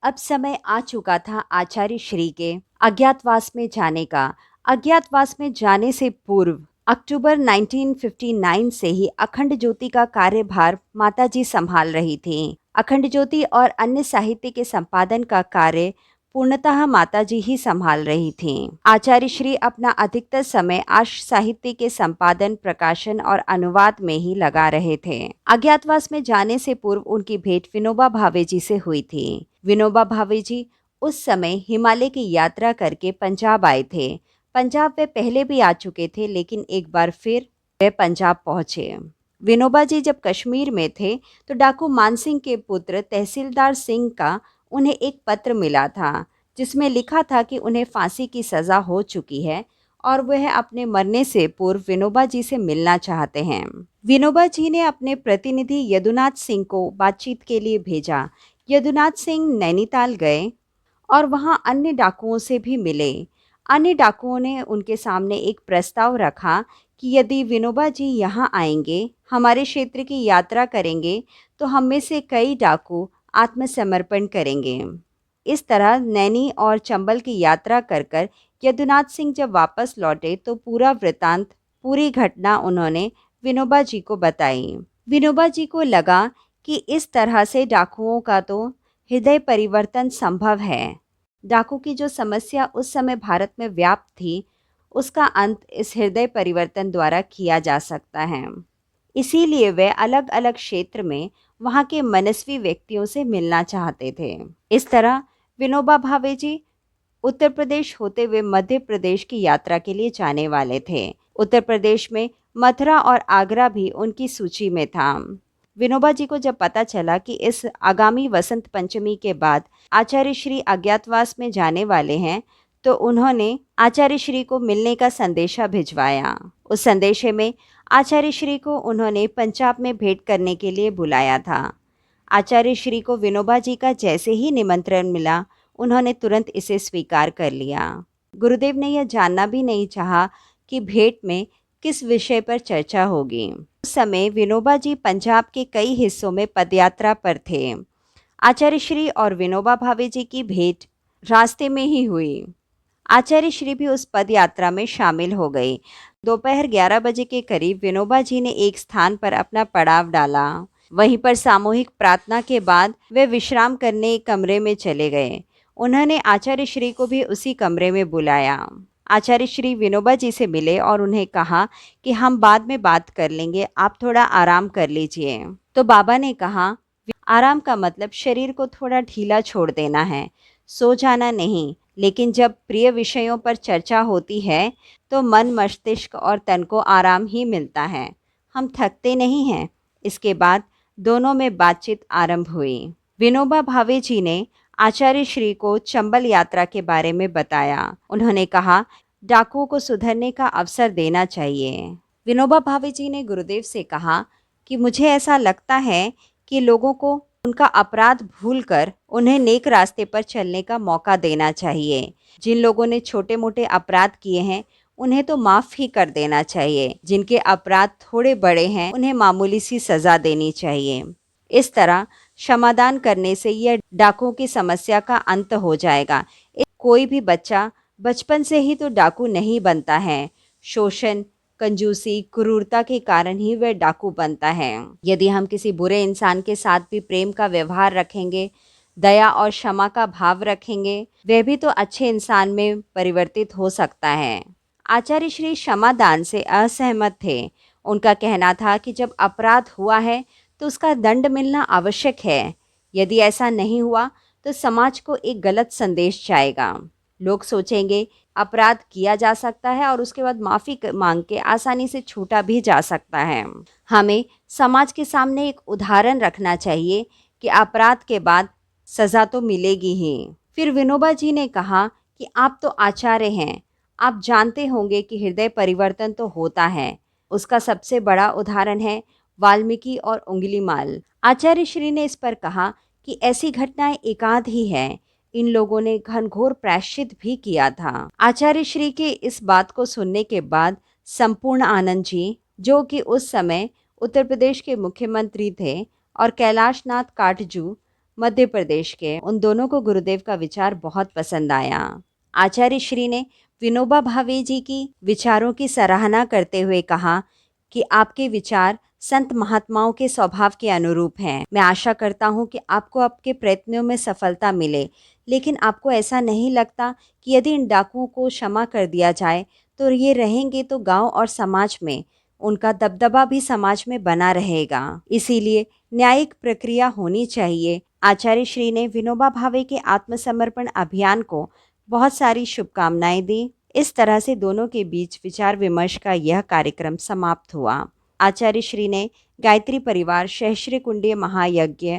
अब समय आ चुका था आचार्य श्री के अज्ञातवास में जाने का। अज्ञातवास में जाने से पूर्व अक्टूबर 1959 से ही अखंड ज्योति का कार्यभार माताजी संभाल रही थीं। अखंड ज्योति और अन्य साहित्य के संपादन का कार्य पूर्णतः माताजी ही संभाल रही थीं। आचार्य श्री अपना अधिकतर समय आर्ष साहित्य के संपादन, प्रकाशन और अनुवाद में ही लगा रहे थे। अज्ञातवास में जाने से पूर्व उनकी भेंट विनोबा भावे जी से हुई थी। विनोबा भावे जी उस समय हिमालय की यात्रा करके पंजाब आए थे। पंजाब वे पहले भी आ चुके थे, लेकिन एक बार फिर वे पंजाब पहुंचे। विनोबा जी जब कश्मीर में थे तो डाकू मानसिंह के पुत्र तहसीलदार सिंह का उन्हें एक पत्र मिला था, जिसमें लिखा था कि उन्हें फांसी की सज़ा हो चुकी है और वह अपने मरने से पूर्व विनोबा जी से मिलना चाहते हैं। विनोबा जी ने अपने प्रतिनिधि यदुनाथ सिंह को बातचीत के लिए भेजा। यदुनाथ सिंह नैनीताल गए और वहां अन्य डाकुओं से भी मिले। अन्य डाकुओं ने उनके सामने एक प्रस्ताव रखा कि यदि विनोबा जी यहाँ आएंगे, हमारे क्षेत्र की यात्रा करेंगे, तो हम में से कई डाकू आत्मसमर्पण करेंगे। इस तरह नैनी और चंबल की यात्रा कर कर यदुनाथ सिंह जब वापस लौटे तो पूरा वृतांत, पूरी घटना उन्होंने विनोबा जी को बताई। विनोबा जी को लगा कि इस तरह से डाकुओं का तो हृदय परिवर्तन संभव है। डाकू की जो समस्या उस समय भारत में व्याप्त थी, उसका अंत इस हृदय परिवर्तन द्वारा किया जा सकता है। इसीलिए वे अलग अलग क्षेत्र में वहाँ के मनस्वी व्यक्तियों से मिलना चाहते थे। इस तरह विनोबा भावे जी उत्तर प्रदेश होते हुए मध्य प्रदेश की यात्रा के लिए जाने वाले थे। उत्तर प्रदेश में मथुरा और आगरा भी उनकी सूची में था। विनोबा जी को जब पता चला कि इस आगामी वसंत पंचमी के बाद आचार्य श्री अज्ञातवास में जाने वाले हैं, तो उन्होंने आचार्य श्री को मिलने का संदेशा भिजवाया। उस संदेशे में आचार्य श्री को उन्होंने पंजाब में भेंट करने के लिए बुलाया था। आचार्य श्री को विनोबा जी का जैसे ही निमंत्रण मिला, उन्होंने तुरंत इसे स्वीकार कर लिया। गुरुदेव ने यह जानना भी नहीं चाहा कि भेंट में किस विषय पर चर्चा होगी। उस समय विनोबा जी पंजाब के कई हिस्सों में पदयात्रा पर थे। आचार्य श्री और विनोबा भावे जी की भेंट रास्ते में ही हुई। आचार्य श्री भी उस पद यात्रा में शामिल हो गए। दोपहर 11 बजे के करीब विनोबा जी ने एक स्थान पर अपना पड़ाव डाला। वहीं पर सामूहिक प्रार्थना के बाद वे विश्राम करने एक कमरे में चले गए। उन्होंने आचार्य श्री को भी उसी कमरे में बुलाया। आचार्य श्री विनोबा जी से मिले और उन्हें कहा कि हम बाद में बात कर लेंगे, आप थोड़ा आराम कर लीजिए। तो बाबा ने कहा, आराम का मतलब शरीर को थोड़ा ढीला छोड़ देना है, सो जाना नहीं। लेकिन जब प्रिय विषयों पर चर्चा होती है तो मन, मस्तिष्क और तन को आराम ही मिलता है, हम थकते नहीं हैं। इसके बाद दोनों में बातचीत आरंभ हुई। विनोबा भावे जी ने आचार्य श्री को चंबल यात्रा के बारे में बताया। उन्होंने कहा, डाकुओं को सुधरने का अवसर देना चाहिए। विनोबा भावे जी ने गुरुदेव से कहा कि मुझे ऐसा लगता है कि लोगों को उनका अपराध भूलकर उन्हें नेक रास्ते पर चलने का मौका देना चाहिए। जिन लोगों ने छोटे मोटे अपराध किए हैं, उन्हें तो माफ़ ही कर देना चाहिए। जिनके अपराध थोड़े बड़े हैं, उन्हें मामूली सी सज़ा देनी चाहिए। इस तरह क्षमादान करने से यह डाकुओं की समस्या का अंत हो जाएगा। कोई भी बच्चा बचपन से ही तो डाकू नहीं बनता है। शोषण, कंजूसी, क्रूरता के कारण ही वह डाकू बनता है। यदि हम किसी बुरे इंसान के साथ भी प्रेम का व्यवहार रखेंगे, दया और क्षमा का भाव रखेंगे, वह भी तो अच्छे इंसान में परिवर्तित हो सकता है। आचार्य श्री क्षमादान से असहमत थे। उनका कहना था कि जब अपराध हुआ है तो उसका दंड मिलना आवश्यक है। यदि ऐसा नहीं हुआ तो समाज को एक गलत संदेश जाएगा। लोग सोचेंगे अपराध किया जा सकता है और उसके बाद माफ़ी मांग के आसानी से छूटा भी जा सकता है। हमें समाज के सामने एक उदाहरण रखना चाहिए कि अपराध के बाद सज़ा तो मिलेगी ही। फिर विनोबा जी ने कहा कि आप तो आचार्य हैं, आप जानते होंगे कि हृदय परिवर्तन तो होता है। उसका सबसे बड़ा उदाहरण है वाल्मीकि और उंगलीमाल। आचार्य श्री ने इस पर कहा कि ऐसी घटनाएं एकाध ही हैं। इन लोगों ने घनघोर प्रायश्चित भी किया था। आचार्य श्री के इस बात को सुनने के बाद संपूर्ण आनंद जी, जो कि उस समय उत्तर प्रदेश के मुख्यमंत्री थे, और कैलाश नाथ काटजू, मध्य प्रदेश के। उन दोनों को गुरुदेव का विचार बहुत पसंद आया। आचार्य श्री ने विनोबा भावे जी की विचारों की सराहना करते हुए कहा कि आपके विचार संत महात्माओं के स्वभाव के अनुरूप हैं। मैं आशा करता हूँ कि आपको आपके प्रयत्नों में सफलता मिले, लेकिन आपको ऐसा नहीं लगता कि यदि इन डाकुओं को क्षमा कर दिया जाए तो ये रहेंगे तो गांव और समाज में उनका दबदबा भी समाज में बना रहेगा। इसीलिए न्यायिक प्रक्रिया होनी चाहिए। आचार्य श्री ने विनोबा भावे के आत्मसमर्पण अभियान को बहुत सारी शुभकामनाएं दी। इस तरह से दोनों के बीच विचार विमर्श का यह कार्यक्रम समाप्त हुआ। आचार्य श्री ने गायत्री परिवार, सहस्त्र कुंडीय महायज्ञ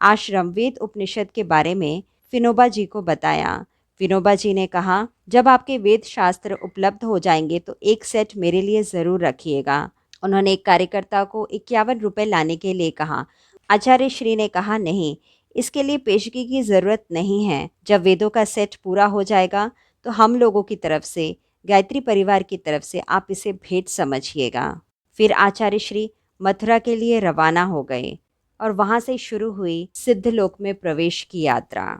आश्रम, वेद उपनिषद के बारे में विनोबा जी को बताया। विनोबा जी ने कहा, जब आपके वेद शास्त्र उपलब्ध हो जाएंगे तो एक सेट मेरे लिए ज़रूर रखिएगा। उन्होंने एक कार्यकर्ता को 51 रुपये लाने के लिए कहा। आचार्य श्री ने कहा, नहीं, इसके लिए पेशगी की ज़रूरत नहीं है। जब वेदों का सेट पूरा हो जाएगा तो हम लोगों की तरफ से, गायत्री परिवार की तरफ से आप इसे भेंट समझिएगा। फिर आचार्य श्री मथुरा के लिए रवाना हो गए और वहाँ से शुरू हुई सिद्धलोक में प्रवेश की यात्रा।